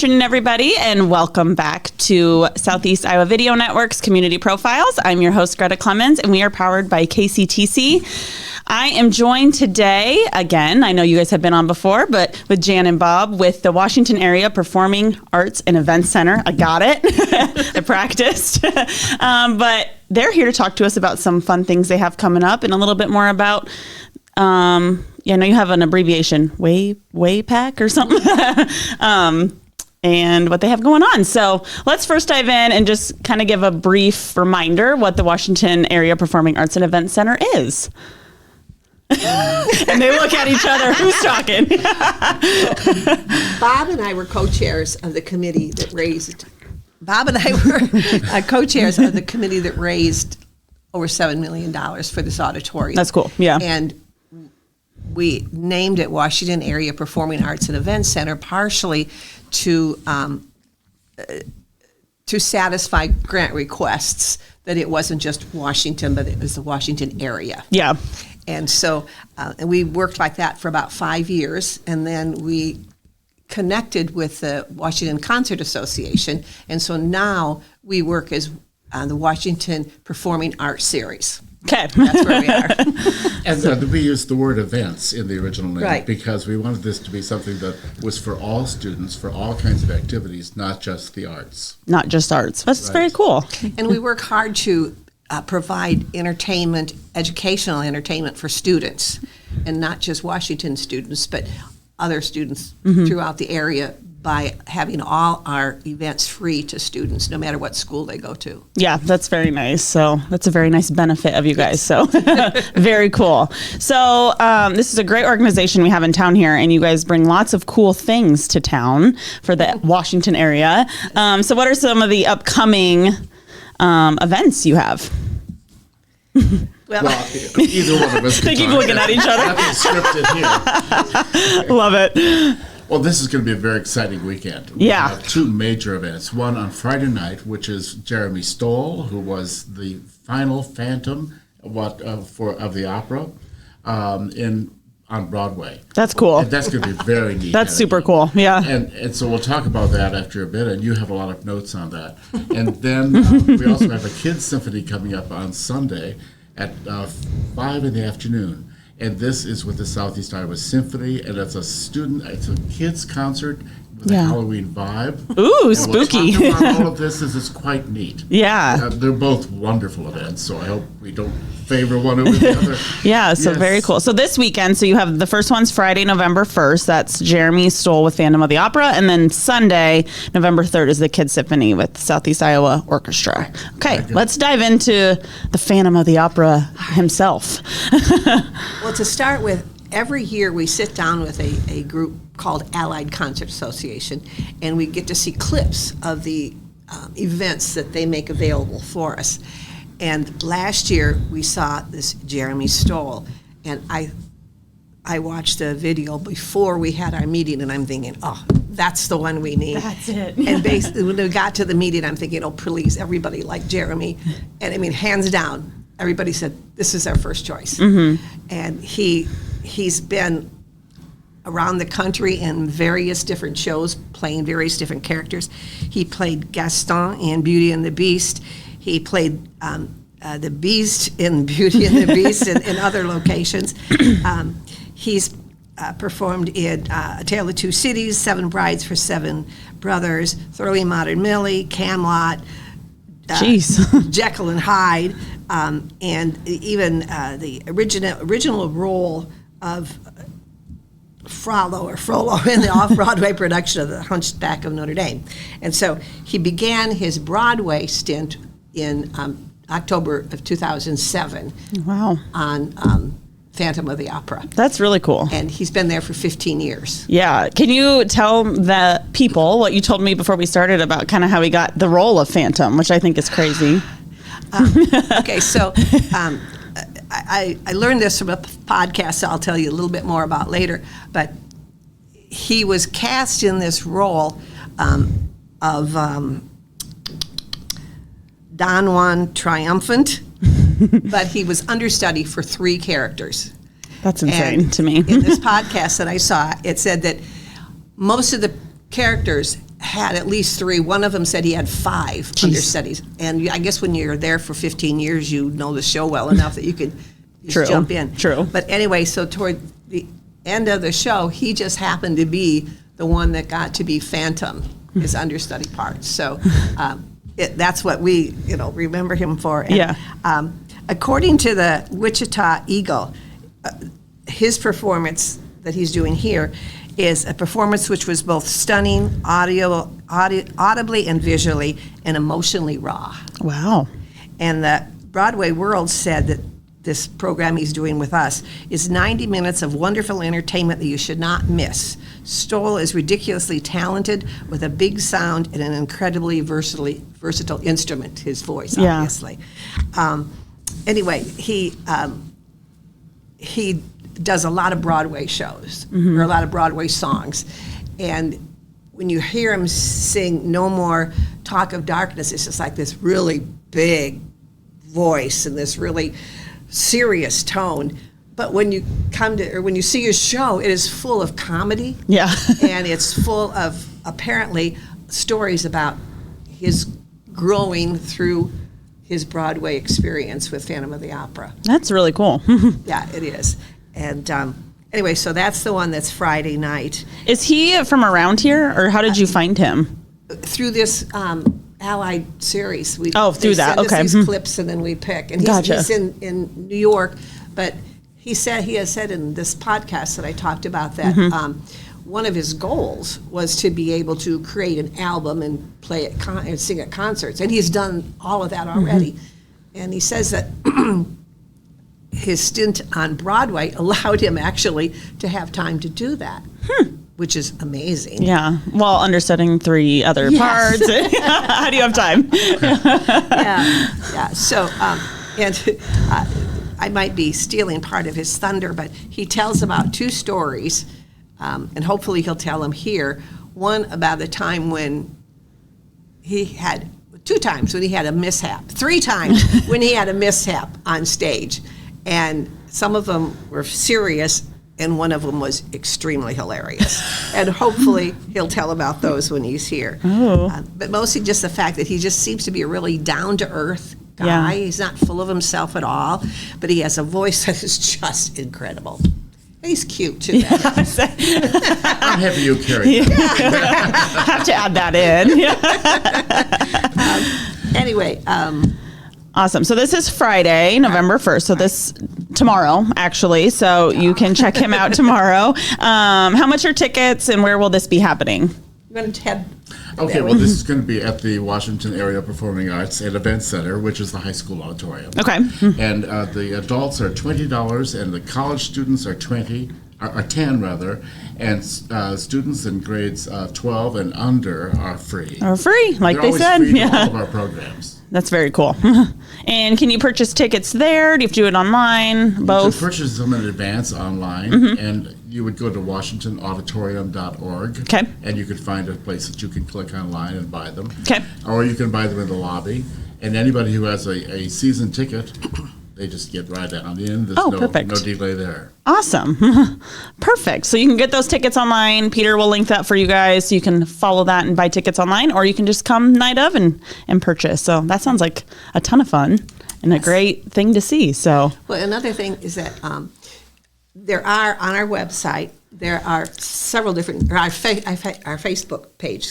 afternoon, everybody, and welcome back to Southeast Iowa Video Network's Community Profiles. I'm your host, Greta Clemens, and we are powered by KCTC. I am joined today, again, I know you guys have been on before, but with Jan and Bob with the Washington Area Performing Arts and Events Center. I got it. I practiced. But they're here to talk to us about some fun things they have coming up and a little bit more about, I know you have an abbreviation, WAPAEC or something, and what they have going on. So let's first dive in and just kind of give a brief reminder what the Washington Area Performing Arts and Events Center is. And they look at each other. Who's talking? Bob and I were co-chairs of the committee that raised. Bob and I were co-chairs of the committee that raised over $7 million for this auditorium. That's cool. Yeah. And we named it Washington Area Performing Arts and Events Center partially to satisfy grant requests that it wasn't just Washington, but it was the Washington area. Yeah. And so and we worked like that for about 5 years, and then we connected with the Washington Concert Association, and so now we work as the Washington Performing Arts Series. Okay. That's where we are. And we used the word events in the original name, right, because we wanted this to be something that was for all students, for all kinds of activities, not just the arts. Not just arts. That's Right. very cool. And we work hard to provide entertainment, educational entertainment for students, and not just Washington students, but other students throughout the area by having all our events free to students, no matter what school they go to. Yeah, that's very nice. So that's a very nice benefit of you guys. So very cool. So this is a great organization we have in town here, and you guys bring lots of cool things to town for the Washington area. So what are some of the upcoming events you have? Well, Either one of us They could keep talk. looking at each other. Nothing scripted here. Love it. Well, this is going to be a very exciting weekend. Yeah. We have two major events. One on Friday night, which is Jeremy Stolle, who was the final Phantom of the opera on Broadway. That's cool. And that's going to be very neat. That's super cool. Yeah. And so we'll talk about that after a bit, and you have a lot of notes on that. And then we also have a Kids Symphony coming up on Sunday at 5 in the afternoon. And this is with the Southeast Iowa Symphony, and it's a kids concert with a Halloween vibe. Ooh, and spooky. We'll talk about all of this, as it's quite neat. Yeah. They're both wonderful events, so I hope we don't favor one over the other. Yeah, so Yes. very cool. So this weekend, so you have the first one's Friday, November 1st. That's Jeremy Stolle with Phantom of the Opera. And then Sunday, November 3rd, is the Kids Symphony with Southeast Iowa Orchestra. Okay, let's dive into the Phantom of the Opera himself. well, to start with, every year we sit down with a group called Allied Concert Association, and we get to see clips of the events that they make available for us. And last year we saw this Jeremy Stolle, and I watched a video before we had our meeting, and I'm thinking, oh, that's the one we need. That's it. And basically, when we got to the meeting, I'm thinking, oh, please, everybody like Jeremy. And I mean, hands down, everybody said, this is our first choice. And he's been around the country in various different shows, playing various different characters. He played Gaston in Beauty and the Beast. He played the Beast in Beauty and the Beast in other locations. He's performed in A Tale of Two Cities, Seven Brides for Seven Brothers, Thoroughly Modern Millie, Camelot, Jeez. Jekyll and Hyde, and even the original role of Frollo in the off-Broadway production of The Hunchback of Notre Dame. And so he began his Broadway stint in October of 2007 Wow. on Phantom of the Opera. That's really cool. And he's been there for 15 years. Yeah. Can you tell the people what you told me before we started about kind of how he got the role of Phantom, which I think is crazy? Okay, so I learned this from a podcast, so I'll tell you a little bit more about later. But he was cast in this role of Don Juan Triumphant, but he was understudy for 3 characters. That's insane And to me. in this podcast that I saw, it said that most of the characters had at least 3. One of them said he had 5 understudies. And I guess when you're there for 15 years, you know the show well enough that you could just jump in. True. But anyway, so toward the end of the show, he just happened to be the one that got to be Phantom, his understudy part. So that's what we, remember him for. And, according to the Wichita Eagle, his performance that he's doing here is a performance which was both stunning, audibly and visually, and emotionally raw. Wow. And the Broadway World said that this program he's doing with us is 90 minutes of wonderful entertainment that you should not miss. Stolle is ridiculously talented with a big sound and an incredibly versatile instrument, his voice, obviously. Anyway, he does a lot of Broadway shows, or a lot of Broadway songs. And when you hear him sing No More Talk of Darkness, it's just like this really big voice and this really serious tone. But when you when you see his show, it is full of comedy. Yeah. And it's full of, apparently, stories about his growing through his Broadway experience with Phantom of the Opera. That's really cool. Yeah, it is. And anyway, so that's the one that's Friday night. Is he from around here, or how did you find him? Through this Allied series. Through that, they send us okay. these clips and then we pick. And he's in New York, but he has said in this podcast that I talked about that one of his goals was to be able to create an album and play it and sing at concerts. And he's done all of that already. And he says that his stint on Broadway allowed him actually to have time to do that, which is amazing. Yeah, while understudying 3 other parts. How do you have time? Yeah. So, I might be stealing part of his thunder, but he tells about 2 stories, and hopefully he'll tell them here. One about the time when he had, 2 times when he had a mishap, 3 times when he had a mishap on stage. And some of them were serious, and one of them was extremely hilarious. And hopefully he'll tell about those when he's here. But mostly just the fact that he just seems to be a really down-to-earth guy. Yeah. He's not full of himself at all, but he has a voice that is just incredible. He's cute, too. Yeah. I'm happy you carried that. Have to add that in. Anyway. Awesome. So this is Friday, November 1st. So this tomorrow, actually. So you can check him out tomorrow. How much are tickets, and where will this be happening? You're going to head. Okay, well, this is going to be at the Washington Area Performing Arts and Event Center, which is the high school auditorium. Okay. And the adults are $20, and the college students are $10, and students in grades 12 and under are free. Are free, like They're they said. Free to all of our programs. That's very cool. And can you purchase tickets there? Do you have to do it online? Both? You can purchase them in advance online, and you would go to washingtonauditorium.org. Okay. And you could find a place that you can click online and buy them. Okay. Or you can buy them in the lobby. And anybody who has a season ticket, they just get right on in. There's perfect. No delay there. Awesome. Perfect. So you can get those tickets online. Peter will link that for you guys so you can follow that and buy tickets online, or you can just come night of and purchase. So that sounds like a ton of fun and a great thing to see. So, well, another thing is that there are on our website, there are several different, our Facebook page,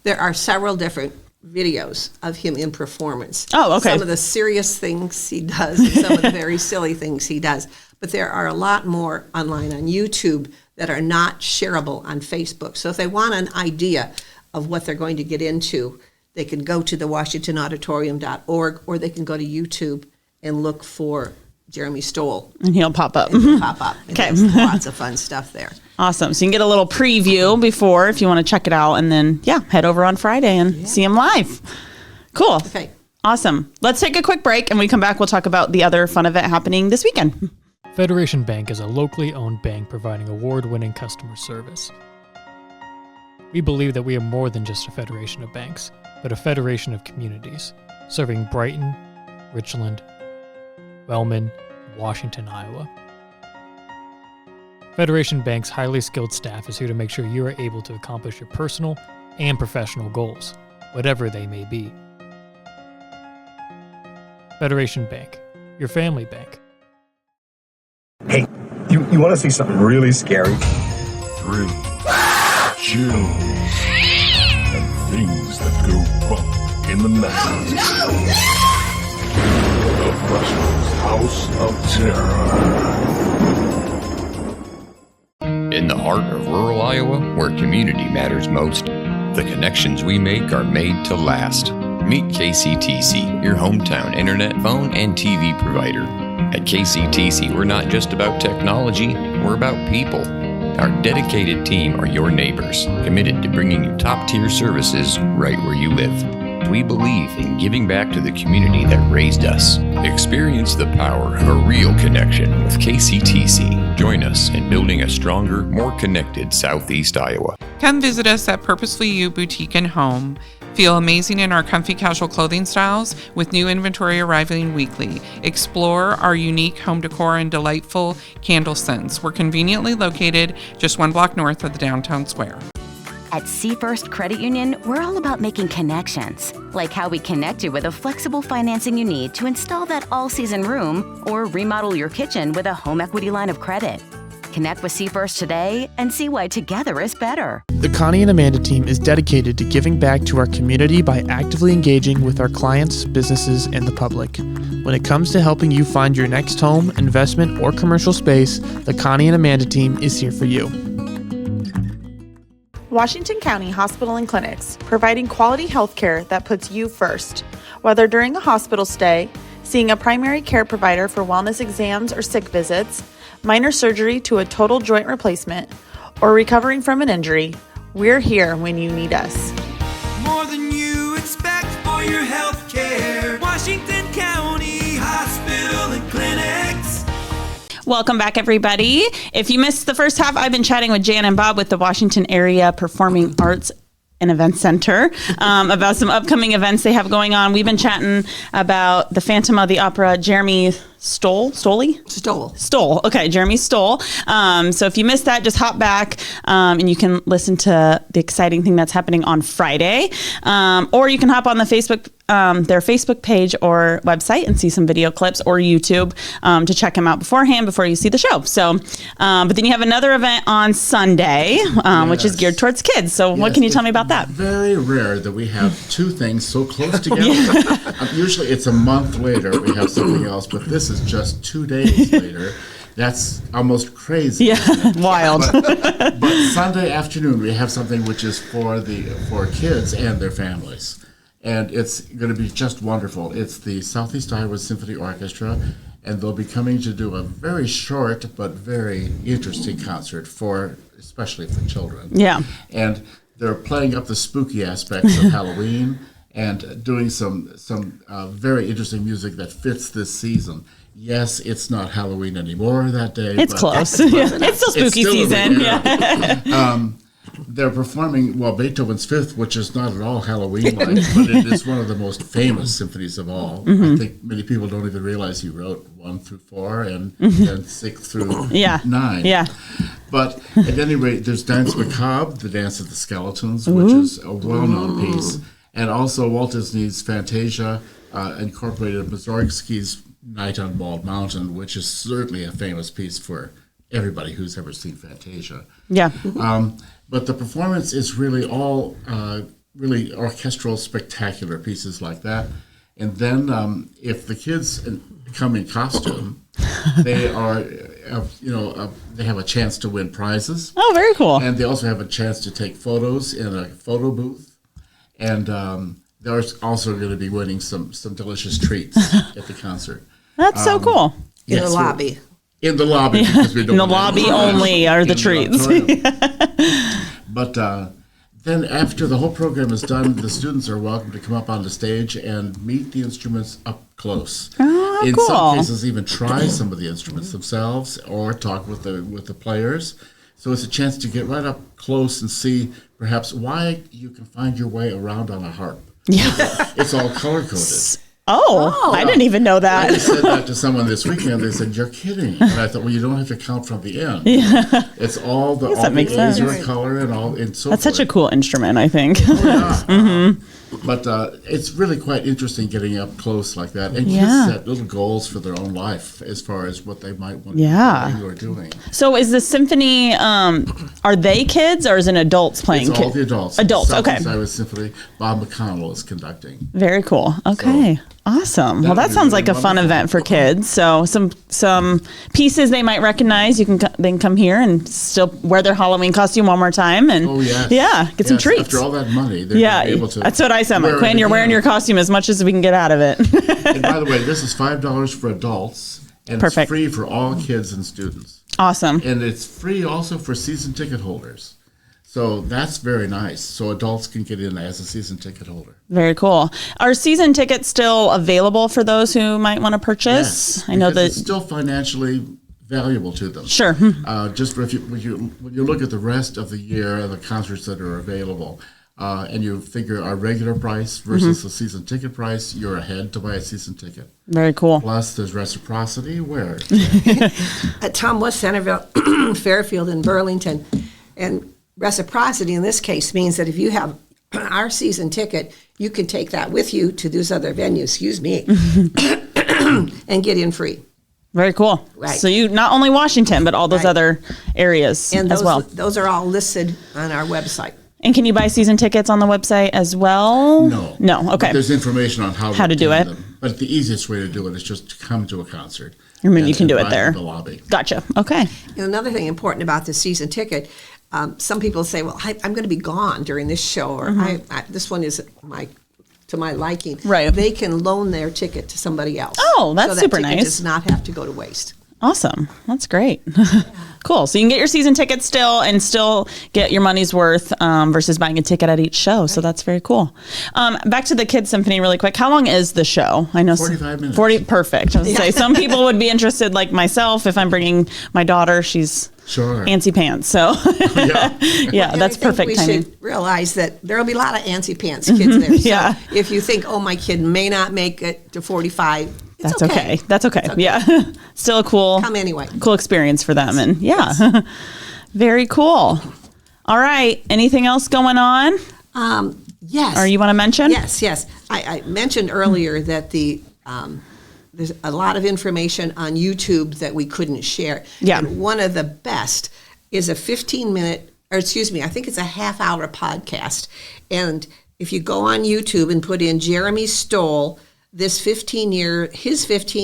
there are several different videos of him in performance. Oh, okay. Some of the serious things he does and some of the very silly things he does. But there are a lot more online on YouTube that are not shareable on Facebook. So if they want an idea of what they're going to get into, they can go to the WashingtonAuditorium.org, or they can go to YouTube and look for Jeremy Stolle. And he'll pop up. Okay. There's lots of fun stuff there. Awesome. So you can get a little preview before if you want to check it out, and then, head over on Friday and see him live. Cool. Okay. Awesome. Let's take a quick break, and when we come back, we'll talk about the other fun event happening this weekend. Federation Bank is a locally owned bank providing award-winning customer service. We believe that we are more than just a federation of banks, but a federation of communities, serving Brighton, Richland, Wellman, and Washington, Iowa. Federation Bank's highly skilled staff is here to make sure you are able to accomplish your personal and professional goals, whatever they may be. Federation Bank, your family bank. Hey, you want to see something really scary? Thrill, chills, and things that go bump in the night. The Russians' House of Terror. In the heart of rural Iowa, where community matters most, the connections we make are made to last. Meet KCTC, your hometown internet, phone, and TV provider. At KCTC, we're not just about technology, we're about people. Our dedicated team are your neighbors, committed to bringing you top-tier services right where you live. We believe in giving back to the community that raised us. Experience the power of a real connection with KCTC. Join us in building a stronger, more connected Southeast Iowa. Come visit us at Purposefully You Boutique and Home. Feel amazing in our comfy casual clothing styles with new inventory arriving weekly. Explore our unique home decor and delightful candle scents. We're conveniently located just 1 block north of the downtown square. At Seafirst Credit Union, we're all about making connections, like how we connect you with a flexible financing you need to install that all-season room or remodel your kitchen with a home equity line of credit. Connect with Seafirst today and see why together is better. The Connie and Amanda team is dedicated to giving back to our community by actively engaging with our clients, businesses, and the public. When it comes to helping you find your next home, investment, or commercial space, the Connie and Amanda team is here for you. Washington County Hospital and Clinics, providing quality health care that puts you first. Whether during a hospital stay, seeing a primary care provider for wellness exams or sick visits, minor surgery to a total joint replacement, or recovering from an injury, we're here when you need us. More than you expect for your health care. Washington County Hospital and Clinics. Welcome back, everybody. If you missed the first half, I've been chatting with Jan and Bob with the Washington Area Performing Arts and Event Center about some upcoming events they have going on. We've been chatting about the Phantom of the Opera, Jeremy Stolle. Okay, Jeremy Stolle. So if you missed that, just hop back and you can listen to the exciting thing that's happening on Friday. Or you can hop on the their Facebook page or website and see some video clips, or YouTube to check them out beforehand before you see the show. So, but then you have another event on Sunday, which is geared towards kids. So what can you tell me about that? Very rare that we have two things so close together. Usually it's a month later we have something else, but this is just 2 days later. That's almost crazy. Yeah, wild. But Sunday afternoon we have something which is for kids and their families. And it's going to be just wonderful. It's the Southeast Iowa Symphony Orchestra, and they'll be coming to do a very short but very interesting concert especially for children. Yeah. And they're playing up the spooky aspects of Halloween and doing some very interesting music that fits this season. Yes, it's not Halloween anymore that day. It's close. It's still spooky season. Yeah. They're performing, Beethoven's Fifth, which is not at all Halloween-like, but it is one of the most famous symphonies of all. Mm-hmm. I think many people don't even realize he wrote 1 through 4 and then 6 through 9. Yeah. But at any rate, there's Dance Macabre, the Dance of the Skeletons, which is a well-known piece. And also Walt Disney's Fantasia incorporated Mussorgsky's Night on Bald Mountain, which is certainly a famous piece for everybody who's ever seen Fantasia. Yeah. But the performance is really all really orchestral, spectacular pieces like that. And then if the kids come in costume, they are, they have a chance to win prizes. Oh, very cool. And they also have a chance to take photos in a photo booth. And they're also going to be winning some delicious treats at the concert. That's so cool. In the lobby. In the lobby. Because we don't in the lobby only are the treats. But then after the whole program is done, the students are welcome to come up on the stage and meet the instruments up close. Oh, in cool. some cases, even try some of the instruments themselves or talk with the players. So it's a chance to get right up close and see perhaps why you can find your way around on a harp. Yeah. It's all color-coded. Oh, I didn't even know that. I just said that to someone this weekend. They said, "You're kidding." And I thought, well, you don't have to count from the end. Yeah. It's all the makes A's are sense. in color and all and so That's forth. such a cool instrument, I think. Oh, yeah. Mhm. But it's really quite interesting getting up close like that. And Yeah. kids set little goals for their own life as far as what they might want Yeah. to be or doing. So is the symphony, are they kids or is it adults playing? It's all the adults. Adults, okay. Southeast Iowa Symphony, Bob McConnell is conducting. Very cool. Okay. Awesome. Well, that would be sounds really like a fun wonderful. event for kids. So some pieces they might recognize. You can they can come here and still wear their Halloween costume one more time and get some treats. After all that money, they're Yeah, gonna be able to. that's what I said. I'm like, wear it Quinn, you're wearing again. your costume as much as we can get out of it. And by the way, this is $5 for adults, and Perfect. it's free for all kids and students. Awesome. And it's free also for season ticket holders. So that's very nice. So adults can get in as a season ticket holder. Very cool. Are season tickets still available for those who might want to purchase? Yes, I know because that it's still financially valuable to them. Sure. Just when you look at the rest of the year and the concerts that are available, and you figure our regular price versus the season ticket price, you're ahead to buy a season ticket. Very cool. Plus, there's reciprocity where At Tom West Centerville, Fairfield, and Burlington, and reciprocity in this case means that if you have our season ticket, you can take that with you to those other venues, and get in free. Very cool. Right. So you not only Washington, but all those Right. other areas And as well. those are all listed on our website. And can you buy season tickets on the website as well? No. No. Okay. There's information on how to do obtain it. them. But the easiest way to do it is just to come to a concert. I mean, you and- can do and it buy there. in the lobby. Gotcha. Okay. And another thing important about the season ticket, some people say, well, I'm going to be gone during this show, or this one is to my liking. Right. They can loan their ticket to somebody else. Oh, that's so that super ticket nice. does not have to go to waste. Awesome. That's great. Cool. So you can get your season tickets still and still get your money's worth versus buying a ticket at each show. So that's very cool. Back to the Kids Symphony really quick. How long is the show? I know 45 minutes. 40. Perfect. I was going to say some people would be interested, like myself, if I'm bringing my daughter. She's Sure. antsy pants. So yeah, And that's I think perfect we timing. should realize that there will be a lot of antsy pants kids there. So Yeah. if you think, oh, my kid may not make it to 45, it's That's okay. That's okay. Yeah. Still a cool Come anyway. cool experience for them. And yeah, very cool. All right. Anything else going on? Yes. Or you want to mention? Yes. I mentioned earlier that there's a lot of information on YouTube that we couldn't share. Yeah. And one of the best is a 15-minute, or excuse me, I think it's a half-hour podcast. And if you go on YouTube and put in Jeremy Stolle, his 15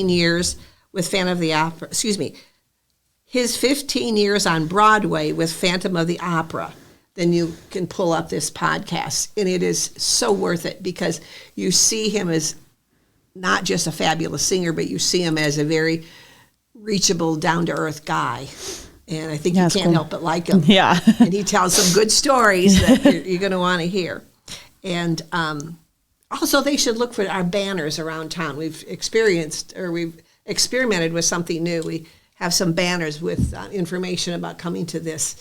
years with Phantom of the Opera, his 15 years on Broadway with Phantom of the Opera, then you can pull up this podcast. And it is so worth it because you see him as not just a fabulous singer, but you see him as a very reachable, down-to-earth guy. And I think you can't help but like him. Yeah. And he tells some good stories that you're going to want to hear. And also, they should look for our banners around town. We've experimented with something new. We have some banners with information about coming to this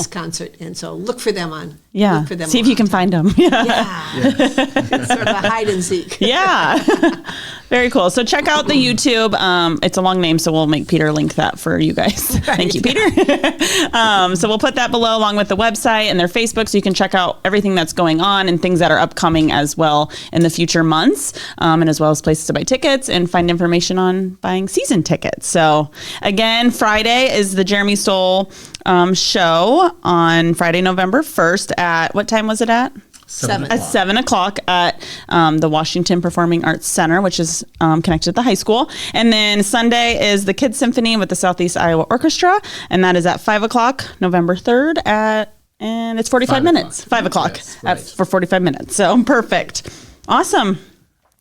concert, and so look for them on. Yeah. Look for them See if you can find them. Yeah. It's sort of a hide and seek. Yeah. Very cool. So check out the YouTube. It's a long name, so we'll make Peter link that for you guys. Thank you, Peter. So we'll put that below along with the website and their Facebook so you can check out everything that's going on and things that are upcoming as well in the future months, and as well as places to buy tickets and find information on buying season tickets. So again, Friday is the Jeremy Stolle show on Friday, November 1st at, what time was it at? 7 At 7 o'clock at the Washington Performing Arts Center, which is connected to the high school. And then Sunday is the Kids Symphony with the Southeast Iowa Orchestra, and that is at 5 o'clock, November 3rd and it's 45 minutes. 5 o'clock Yes, right. for 45 minutes. So perfect. Awesome.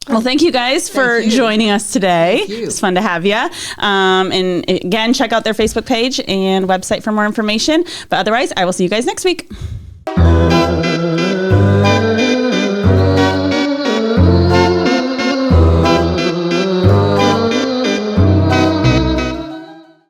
Well, thank you guys for joining us today. It's fun to have you. And again, check out their Facebook page and website for more information. But otherwise, I will see you guys next week.